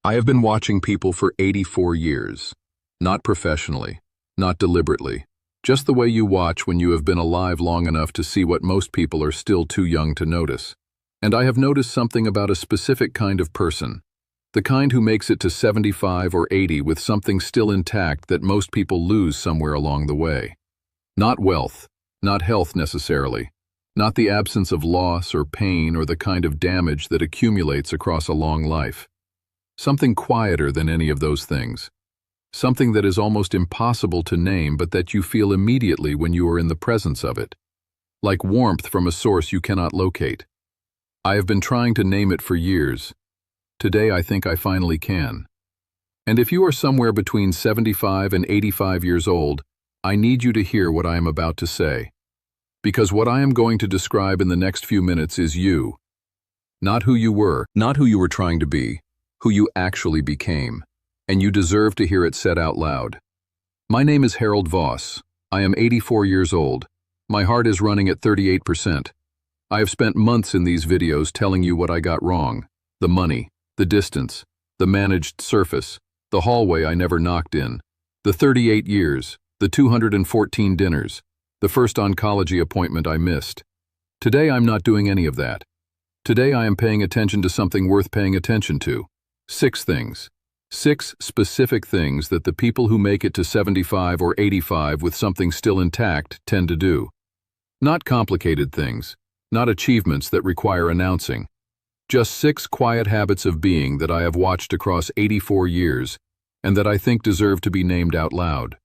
I have been watching people for 84 years. Not professionally, not deliberately, just the way you watch when you have been alive long enough to see what most people are still too young to notice. And I have noticed something about a specific kind of person, the kind who makes it to 75 or 80 with something still intact that most people lose somewhere along the way. Not wealth, not health necessarily, not the absence of loss or pain or the kind of damage that accumulates across a long life. Something quieter than any of those things. Something that is almost impossible to name but that you feel immediately when you are in the presence of it. Like warmth from a source you cannot locate. I have been trying to name it for years. Today I think I finally can. And if you are somewhere between 75 and 85 years old, I need you to hear what I am about to say. Because what I am going to describe in the next few minutes is you. Not who you were, not who you were trying to be, who you actually became. And you deserve to hear it said out loud. My name is Harold Voss. I am 84 years old. My heart is running at 38%. I have spent months in these videos telling you what I got wrong. The money, the distance, the managed surface, the hallway I never knocked in, the 38 years, the 214 dinners, the first oncology appointment I missed. Today I'm not doing any of that. Today I am paying attention to something worth paying attention to. 6 things. 6 specific things that the people who make it to 75 or 85 with something still intact tend to do. Not complicated things, not achievements that require announcing. Just 6 quiet habits of being that I have watched across 84 years and that I think deserve to be named out loud.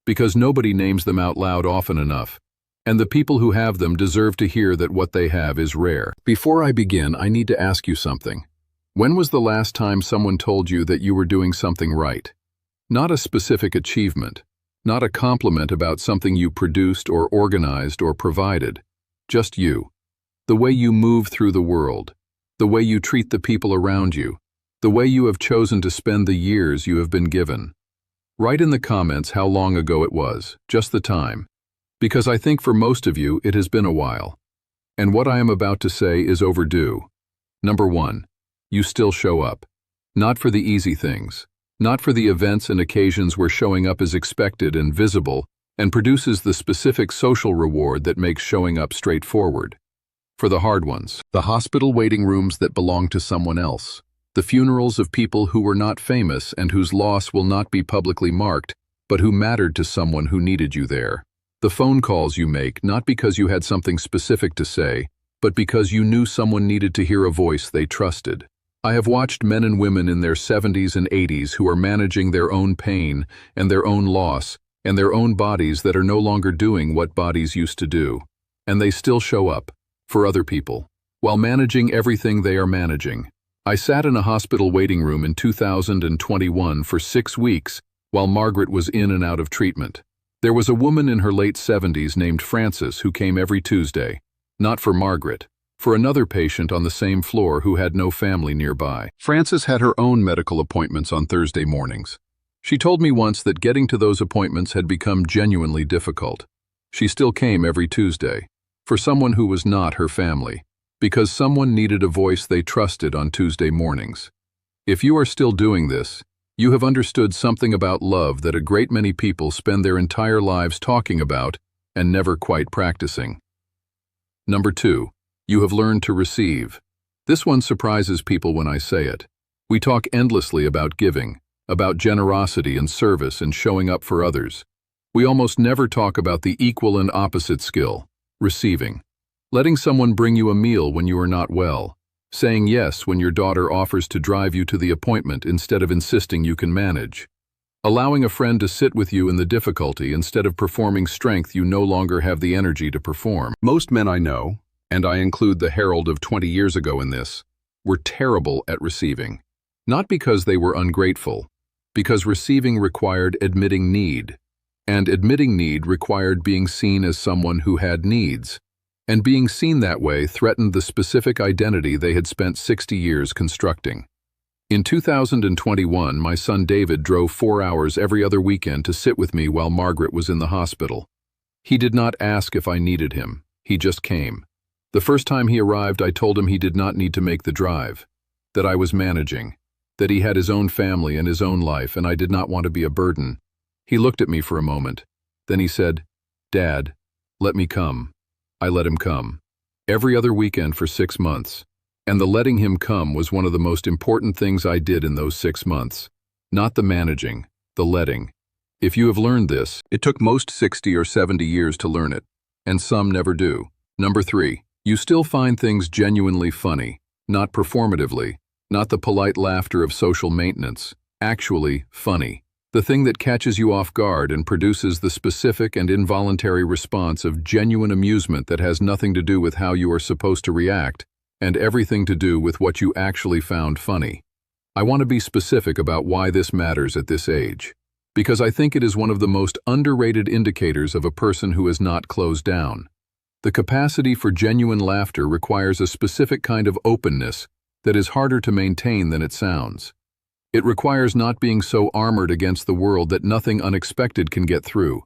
Because nobody names them out loud often enough, and the people who have them deserve to hear that what they have is rare. Before I begin, I need to ask you something. When was the last time someone told you that you were doing something right? Not a specific achievement, not a compliment about something you produced or organized or provided. Just you. The way you move through the world, the way you treat the people around you, the way you have chosen to spend the years you have been given. Write in the comments how long ago it was, just the time, because I think for most of you it has been a while. And what I am about to say is overdue. Number 1. You still show up. Not for the easy things. Not for the events and occasions where showing up is expected and visible and produces the specific social reward that makes showing up straightforward. For the hard ones. The hospital waiting rooms that belong to someone else. The funerals of people who were not famous and whose loss will not be publicly marked, but who mattered to someone who needed you there. The phone calls you make not because you had something specific to say, but because you knew someone needed to hear a voice they trusted. I have watched men and women in their 70s and 80s who are managing their own pain and their own loss and their own bodies that are no longer doing what bodies used to do. And they still show up, for other people, while managing everything they are managing. I sat in a hospital waiting room in 2021 for 6 weeks while Margaret was in and out of treatment. There was a woman in her late 70s named Frances who came every Tuesday, not for Margaret, for another patient on the same floor who had no family nearby. Frances had her own medical appointments on Thursday mornings. She told me once that getting to those appointments had become genuinely difficult. She still came every Tuesday, for someone who was not her family, because someone needed a voice they trusted on Tuesday mornings. If you are still doing this, you have understood something about love that a great many people spend their entire lives talking about and never quite practicing. Number 2. You have learned to receive. This one surprises people when I say it. We talk endlessly about giving, about generosity and service and showing up for others. We almost never talk about the equal and opposite skill, receiving. Letting someone bring you a meal when you are not well. Saying yes when your daughter offers to drive you to the appointment instead of insisting you can manage. Allowing a friend to sit with you in the difficulty instead of performing strength you no longer have the energy to perform. Most men I know, and I include the Harold of 20 years ago in this, were terrible at receiving. Not because they were ungrateful, because receiving required admitting need, and admitting need required being seen as someone who had needs, and being seen that way threatened the specific identity they had spent 60 years constructing. In 2021, my son David drove 4 hours every other weekend to sit with me while Margaret was in the hospital. He did not ask if I needed him, he just came. The first time he arrived, I told him he did not need to make the drive, that I was managing. that he had his own family and his own life, and I did not want to be a burden. He looked at me for a moment. Then he said, "Dad, let me come." I let him come. Every other weekend for 6 months. And the letting him come was one of the most important things I did in those 6 months. Not the managing, the letting. If you have learned this, it took most 60 or 70 years to learn it, and some never do. Number 3, you still find things genuinely funny, not performatively, not the polite laughter of social maintenance, actually funny. The thing that catches you off guard and produces the specific and involuntary response of genuine amusement that has nothing to do with how you are supposed to react, and everything to do with what you actually found funny. I want to be specific about why this matters at this age, because I think it is one of the most underrated indicators of a person who is not closed down. The capacity for genuine laughter requires a specific kind of openness that is harder to maintain than it sounds. It requires not being so armored against the world that nothing unexpected can get through.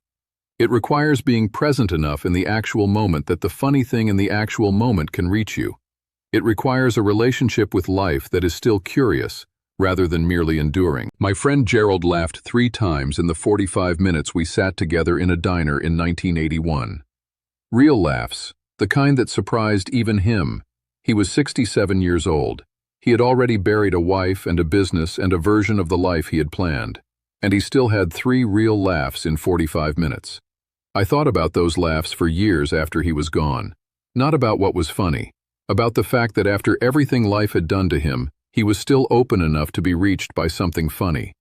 It requires being present enough in the actual moment that the funny thing in the actual moment can reach you. It requires a relationship with life that is still curious, rather than merely enduring. My friend Gerald laughed 3 times in the 45 minutes we sat together in a diner in 1981. Real laughs, the kind that surprised even him. He was 67 years old. He had already buried a wife and a business and a version of the life he had planned, and he still had 3 real laughs in 45 minutes. I thought about those laughs for years after he was gone. Not about what was funny, about the fact that after everything life had done to him, he was still open enough to be reached by something funny.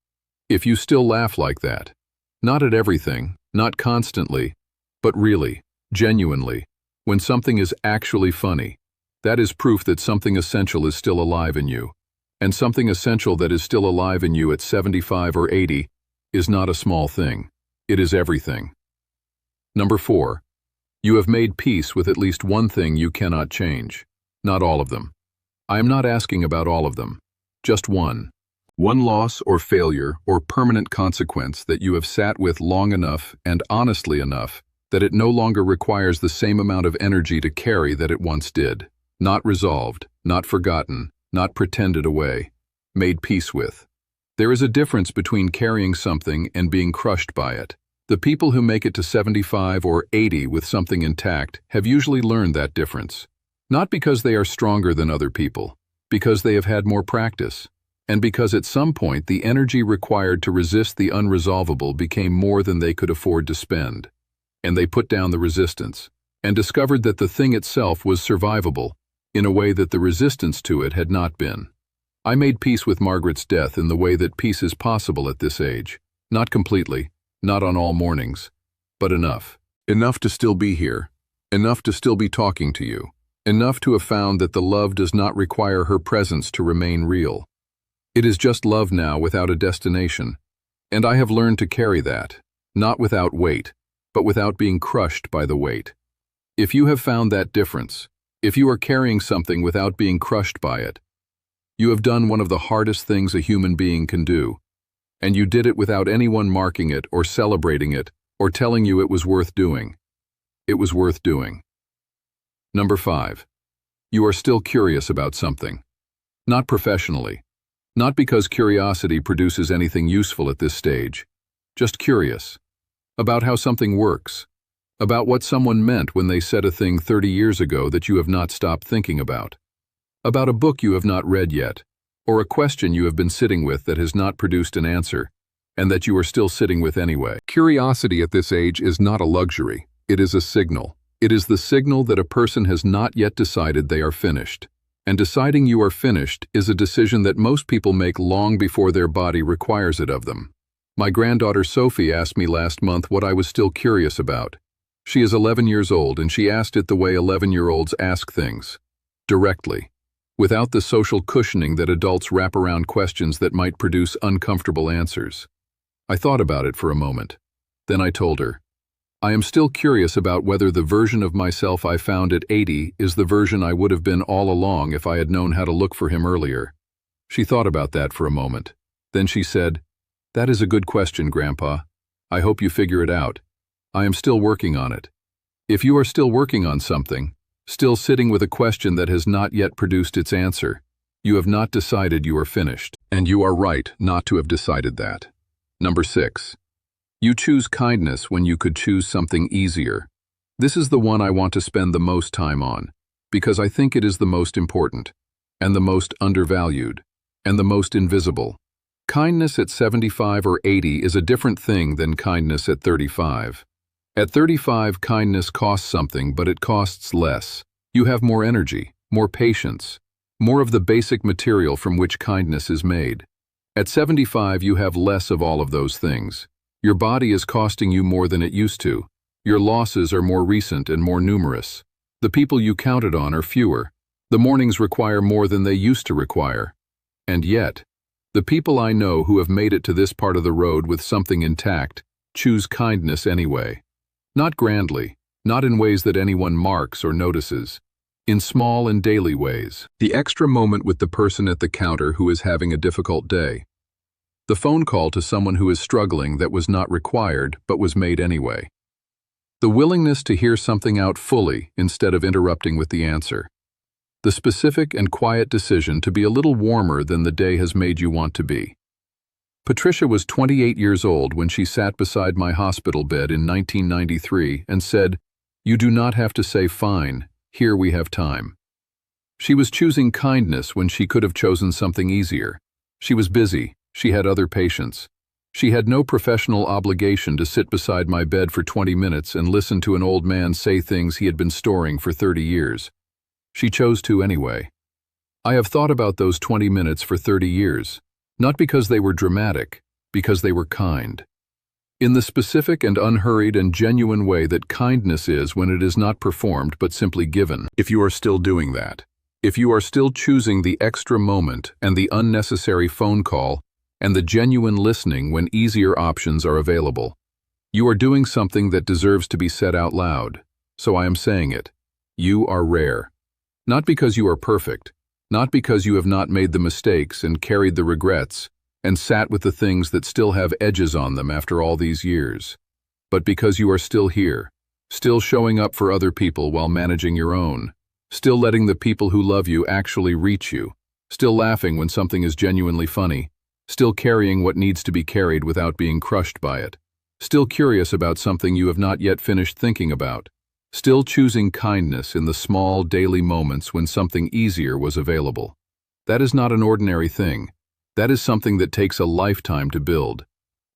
If you still laugh like that, not at everything, not constantly, but really, genuinely, when something is actually funny, that is proof that something essential is still alive in you. And something essential that is still alive in you at 75 or 80 is not a small thing. It is everything. Number 4. You have made peace with at least one thing you cannot change. Not all of them. I am not asking about all of them. Just one. One loss or failure or permanent consequence that you have sat with long enough and honestly enough that it no longer requires the same amount of energy to carry that it once did. Not resolved, not forgotten, not pretended away. Made peace with. There is a difference between carrying something and being crushed by it. The people who make it to 75 or 80 with something intact have usually learned that difference. Not because they are stronger than other people, because they have had more practice, and because at some point the energy required to resist the unresolvable became more than they could afford to spend. And they put down the resistance, and discovered that the thing itself was survivable, in a way that the resistance to it had not been. I made peace with Margaret's death in the way that peace is possible at this age. Not completely, not on all mornings, but enough. Enough to still be here, enough to still be talking to you, enough to have found that the love does not require her presence to remain real. It is just love now without a destination, and I have learned to carry that, not without weight, but without being crushed by the weight. If you have found that difference, if you are carrying something without being crushed by it, you have done one of the hardest things a human being can do, and you did it without anyone marking it or celebrating it or telling you it was worth doing. It was worth doing. Number 5. You are still curious about something. Not professionally. Not because curiosity produces anything useful at this stage. Just curious. About how something works. About what someone meant when they said a thing 30 years ago that you have not stopped thinking about. About a book you have not read yet, or a question you have been sitting with that has not produced an answer, and that you are still sitting with anyway. Curiosity at this age is not a luxury. It is a signal. It is the signal that a person has not yet decided they are finished. And deciding you are finished is a decision that most people make long before their body requires it of them. My granddaughter Sophie asked me last month what I was still curious about. She is 11 years old, and she asked it the way 11-year-olds ask things. Directly. Without the social cushioning that adults wrap around questions that might produce uncomfortable answers. I thought about it for a moment. Then I told her, I am still curious about whether the version of myself I found at 80 is the version I would have been all along if I had known how to look for him earlier. She thought about that for a moment. Then she said, That is a good question, Grandpa. I hope you figure it out. I am still working on it. If you are still working on something, still sitting with a question that has not yet produced its answer, You have not decided you are finished, and you are right not to have decided that. Number 6. You choose kindness when you could choose something easier. This is the one I want to spend the most time on, because I think it is the most important, and the most undervalued, and the most invisible. Kindness at 75 or 80 is a different thing than kindness at 35. At 35, kindness costs something, but it costs less. You have more energy, more patience, more of the basic material from which kindness is made. At 75, you have less of all of those things. Your body is costing you more than it used to. Your losses are more recent and more numerous. The people you counted on are fewer. The mornings require more than they used to require. And yet, the people I know who have made it to this part of the road with something intact choose kindness anyway. Not grandly, not in ways that anyone marks or notices. In small and daily ways. The extra moment with the person at the counter who is having a difficult day. The phone call to someone who is struggling that was not required but was made anyway. The willingness to hear something out fully instead of interrupting with the answer. The specific and quiet decision to be a little warmer than the day has made you want to be. Patricia was 28 years old when she sat beside my hospital bed in 1993 and said, "You do not have to say fine. Here we have time." She was choosing kindness when she could have chosen something easier. She was busy. She had other patients. She had no professional obligation to sit beside my bed for 20 minutes and listen to an old man say things he had been storing for 30 years. She chose to anyway. I have thought about those 20 minutes for 30 years, not because they were dramatic, because they were kind. In the specific and unhurried and genuine way that kindness is when it is not performed but simply given. If you are still doing that, if you are still choosing the extra moment and the unnecessary phone call and the genuine listening when easier options are available, you are doing something that deserves to be said out loud. So I am saying it. You are rare. Not because you are perfect, not because you have not made the mistakes and carried the regrets, and sat with the things that still have edges on them after all these years, but because you are still here, still showing up for other people while managing your own, still letting the people who love you actually reach you, still laughing when something is genuinely funny, still carrying what needs to be carried without being crushed by it, still curious about something you have not yet finished thinking about, still choosing kindness in the small daily moments when something easier was available. That is not an ordinary thing. That is something that takes a lifetime to build.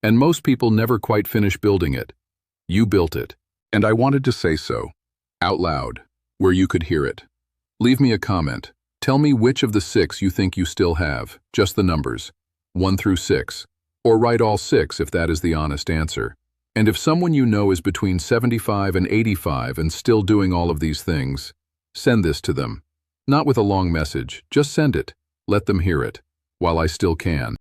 And most people never quite finish building it. You built it. And I wanted to say so, out loud, where you could hear it. Leave me a comment. Tell me which of the 6 you think you still have, just the numbers, 1 through 6. Or write all 6 if that is the honest answer. And if someone you know is between 75 and 85 and still doing all of these things, send this to them. Not with a long message, just send it. Let them hear it. While I still can.